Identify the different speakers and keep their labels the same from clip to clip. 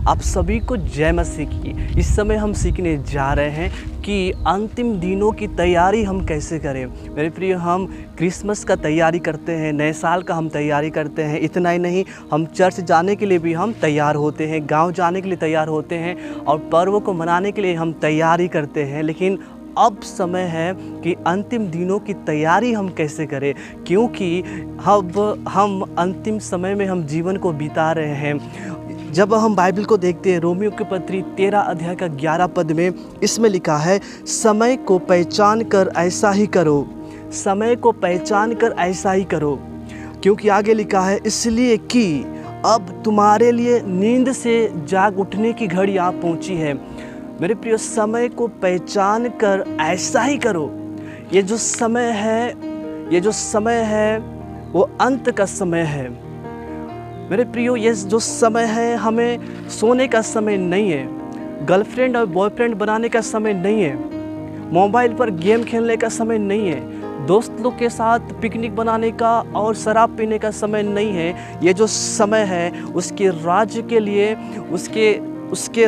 Speaker 1: आप सभी को जय मसीह की। इस समय हम सीखने जा रहे हैं कि अंतिम दिनों की तैयारी हम कैसे करें। मेरे प्रिय, हम क्रिसमस का तैयारी करते हैं, नए साल का हम तैयारी करते हैं। इतना ही नहीं, हम चर्च जाने के लिए भी हम तैयार होते हैं, गांव जाने के लिए तैयार होते हैं और पर्वों को मनाने के लिए हम तैयारी करते हैं। लेकिन अब समय है कि अंतिम दिनों की तैयारी हम कैसे करें, क्योंकि अब हम अंतिम समय में हम जीवन को बिता रहे हैं। जब हम बाइबल को देखते हैं, रोमियो की पत्री 13 अध्याय का 11 पद में इसमें लिखा है, समय को पहचान कर ऐसा ही करो, समय को पहचान कर ऐसा ही करो। क्योंकि आगे लिखा है, इसलिए कि अब तुम्हारे लिए नींद से जाग उठने की घड़ी आ पहुंची है। मेरे प्रिय, समय को पहचान कर ऐसा ही करो। ये जो समय है वो अंत का समय है। मेरे प्रियो, ये जो समय है हमें सोने का समय नहीं है, गर्लफ्रेंड और बॉयफ्रेंड बनाने का समय नहीं है, मोबाइल पर गेम खेलने का समय नहीं है, दोस्त लोग के साथ पिकनिक बनाने का और शराब पीने का समय नहीं है। ये जो समय है उसके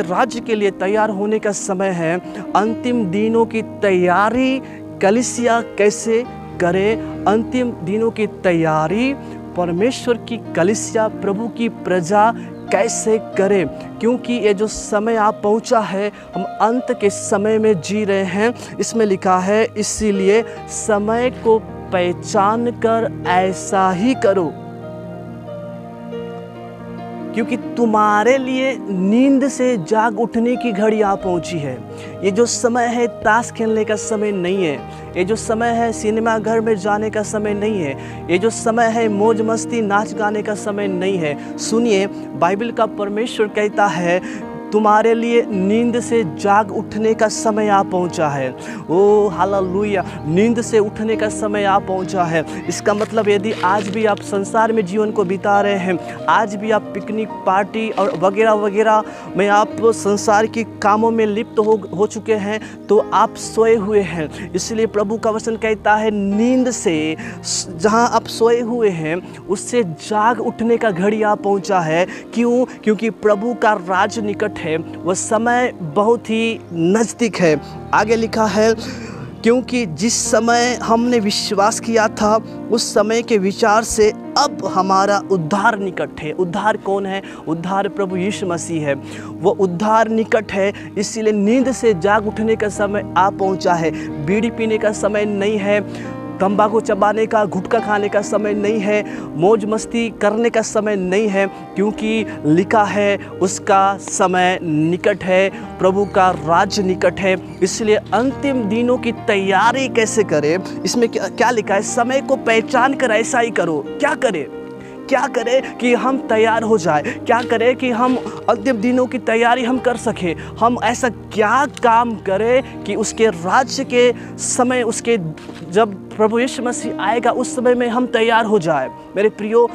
Speaker 1: राज्य के लिए तैयार होने का समय है। अंतिम दिनों की तैयारी कलीसिया कैसे करे? अंतिम दिनों की तैयारी परमेश्वर की कलीसिया, प्रभु की प्रजा कैसे करे? क्योंकि ये जो समय आप पहुंचा है, हम अंत के समय में जी रहे हैं। इसमें लिखा है, इसीलिए समय को पहचान कर ऐसा ही करो, क्योंकि तुम्हारे लिए नींद से जाग उठने की घड़ी आ पहुंची है। ये जो समय है ताश खेलने का समय नहीं है, ये जो समय है सिनेमा घर में जाने का समय नहीं है, ये जो समय है मौज मस्ती नाच गाने का समय नहीं है। सुनिए, बाइबल का परमेश्वर कहता है, तुम्हारे लिए नींद से जाग उठने का समय आ पहुंचा है। ओ हालेलुया, नींद से उठने का समय आ पहुंचा है। इसका मतलब यदि आज भी आप संसार में जीवन को बिता रहे हैं, आज भी आप पिकनिक पार्टी और वगैरह वगैरह में आप संसार के कामों में लिप्त हो चुके हैं, तो आप सोए हुए हैं। इसलिए प्रभु का वचन कहता है, नींद से जहां आप सोए हुए हैं उससे जाग उठने का घड़ी आ पहुंचा है। क्यों? क्योंकि प्रभु का राज निकट है, वह समय बहुत ही नज़दीक है। आगे लिखा है, क्योंकि जिस समय हमने विश्वास किया था उस समय के विचार से अब हमारा उद्धार निकट है। उद्धार कौन है? उद्धार प्रभु यीशु मसीह है। वो उद्धार निकट है, इसीलिए नींद से जाग उठने का समय आ पहुंचा है। बीड़ी पीने का समय नहीं है, तंबाकू चबाने का, गुटखा खाने का समय नहीं है, मौज मस्ती करने का समय नहीं है, क्योंकि लिखा है उसका समय निकट है, प्रभु का राज्य निकट है। इसलिए अंतिम दिनों की तैयारी कैसे करें? इसमें क्या लिखा है? समय को पहचान कर ऐसा ही करो। क्या करें कि हम तैयार हो जाए? क्या करें कि हम अंतिम दिनों की तैयारी हम कर सकें? हम ऐसा क्या काम करें कि उसके राज्य के समय, उसके जब प्रभु यीशु मसीह आएगा उस समय में हम तैयार हो जाए। मेरे प्रियो,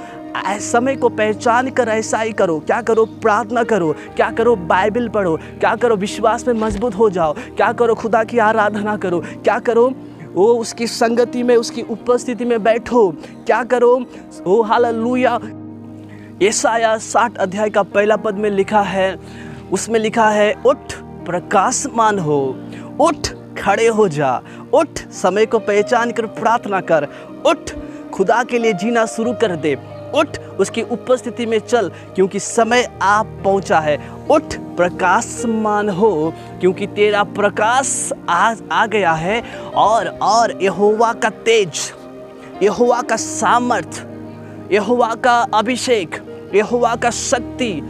Speaker 1: समय को पहचान कर ऐसा ही करो। क्या करो? प्रार्थना करो। क्या करो? बाइबल पढ़ो। क्या करो? विश्वास में मजबूत हो जाओ। क्या करो? खुदा की आराधना करो। क्या करो? वो उसकी संगति में, उसकी उपस्थिति में बैठो। क्या करो? ओ हालेलुया। यशायाह 60 अध्याय का 1 पद में लिखा है, उसमें लिखा है, उठ प्रकाशमान हो, उठ खड़े हो जा, उठ समय को पहचान कर प्रार्थना कर, उठ खुदा के लिए जीना शुरू कर दे, उठ उसकी उपस्थिति में चल, क्योंकि समय आप पहुंचा है। उठ प्रकाशमान हो, क्योंकि तेरा प्रकाश आज आ गया है। और यहोवा का तेज, यहोवा का सामर्थ, यहोवा का अभिषेक, यहोवा का शक्ति,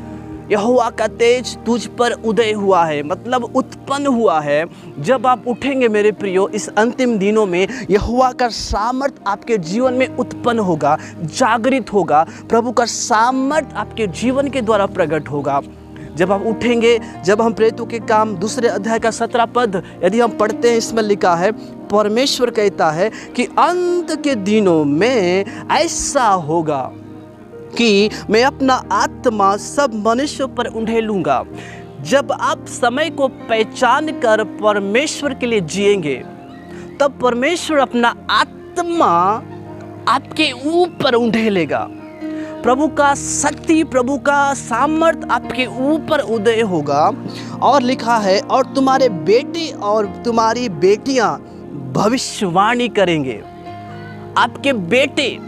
Speaker 1: यहोवा का तेज तुझ पर उदय हुआ है, मतलब उत्पन्न हुआ है। जब आप उठेंगे मेरे प्रियो, इस अंतिम दिनों में यहोवा का सामर्थ आपके जीवन में उत्पन्न होगा, जागृत होगा। प्रभु का सामर्थ आपके जीवन के द्वारा प्रकट होगा जब आप उठेंगे। जब हम प्रेरितों के काम 2 अध्याय का 17 पद यदि हम पढ़ते हैं, इसमें लिखा है, परमेश्वर कहता है कि अंत के दिनों में ऐसा होगा कि मैं अपना आत्मा सब मनुष्यों पर उंडेलूंगा। जब आप समय को पहचान कर परमेश्वर के लिए जिएंगे, तब परमेश्वर अपना आत्मा आपके ऊपर उंडेलेगा। प्रभु का शक्ति, प्रभु का सामर्थ आपके ऊपर उदय होगा। और लिखा है, और तुम्हारे बेटे और तुम्हारी बेटियां भविष्यवाणी करेंगे। आपके बेटे,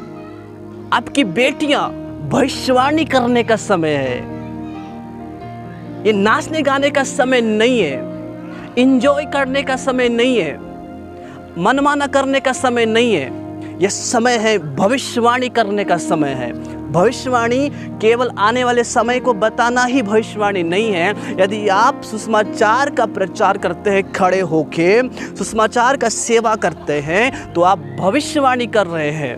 Speaker 1: आपकी बेटियां भविष्यवाणी करने का समय है। ये नाचने गाने का समय नहीं है, एंजॉय करने का समय नहीं है, मनमाना करने का समय नहीं है। यह समय है भविष्यवाणी करने का समय है। भविष्यवाणी केवल आने वाले समय को बताना ही भविष्यवाणी नहीं है। यदि आप सुसमाचार का प्रचार करते हैं, खड़े होके सुसमाचार का सेवा करते हैं, तो आप भविष्यवाणी कर रहे हैं।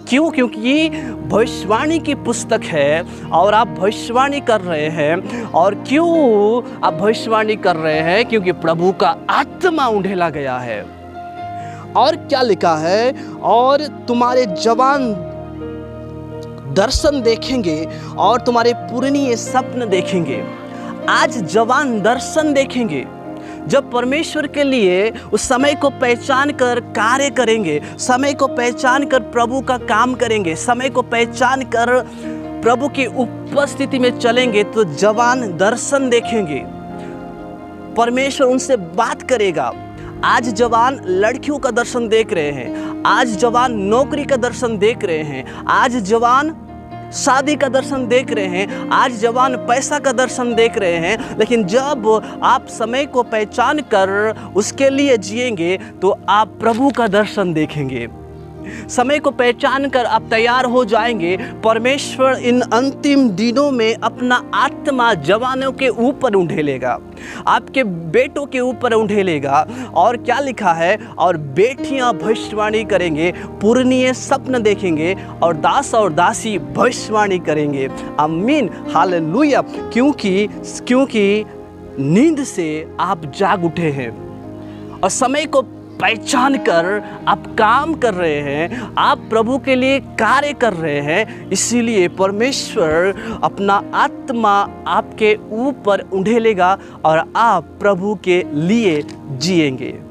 Speaker 1: क्यों? क्योंकि भविष्यवाणी की पुस्तक है और आप भविष्यवाणी कर रहे हैं। और क्यों आप भविष्यवाणी कर रहे हैं? क्योंकि प्रभु का आत्मा उंडेला गया है। और क्या लिखा है, और तुम्हारे जवान दर्शन देखेंगे और तुम्हारे पुरनिये स्वप्न देखेंगे। आज जवान दर्शन देखेंगे। जब परमेश्वर के लिए उस समय को पहचान कर कार्य करेंगे, समय को पहचान कर प्रभु का काम करेंगे, समय को पहचान कर प्रभु की उपस्थिति में चलेंगे, तो जवान दर्शन देखेंगे। परमेश्वर उनसे बात करेगा। आज जवान लड़कियों का दर्शन देख रहे हैं, आज जवान नौकरी का दर्शन देख रहे हैं, आज जवान शादी का दर्शन देख रहे हैं, आज जवान पैसा का दर्शन देख रहे हैं। लेकिन जब आप समय को पहचान कर उसके लिए जिएंगे, तो आप प्रभु का दर्शन देखेंगे। समय को पहचान कर आप तैयार हो जाएंगे। परमेश्वर इन अंतिम दिनों में अपना आत्मा जवानों के ऊपर उंडेलेगा, आपके बेटों के ऊपर उंडेलेगा। और क्या लिखा है, और बेटियां भविष्यवाणी करेंगे, पुरनिये स्वप्न देखेंगे, और दास और दासी भविष्यवाणी करेंगे। आमीन, हालेलुया। क्योंकि नींद से आप जाग उठे हैं और समय को पहचान कर आप काम कर रहे हैं, आप प्रभु के लिए कार्य कर रहे हैं। इसीलिए परमेश्वर अपना आत्मा आपके ऊपर उंडेलेगा और आप प्रभु के लिए जिएंगे।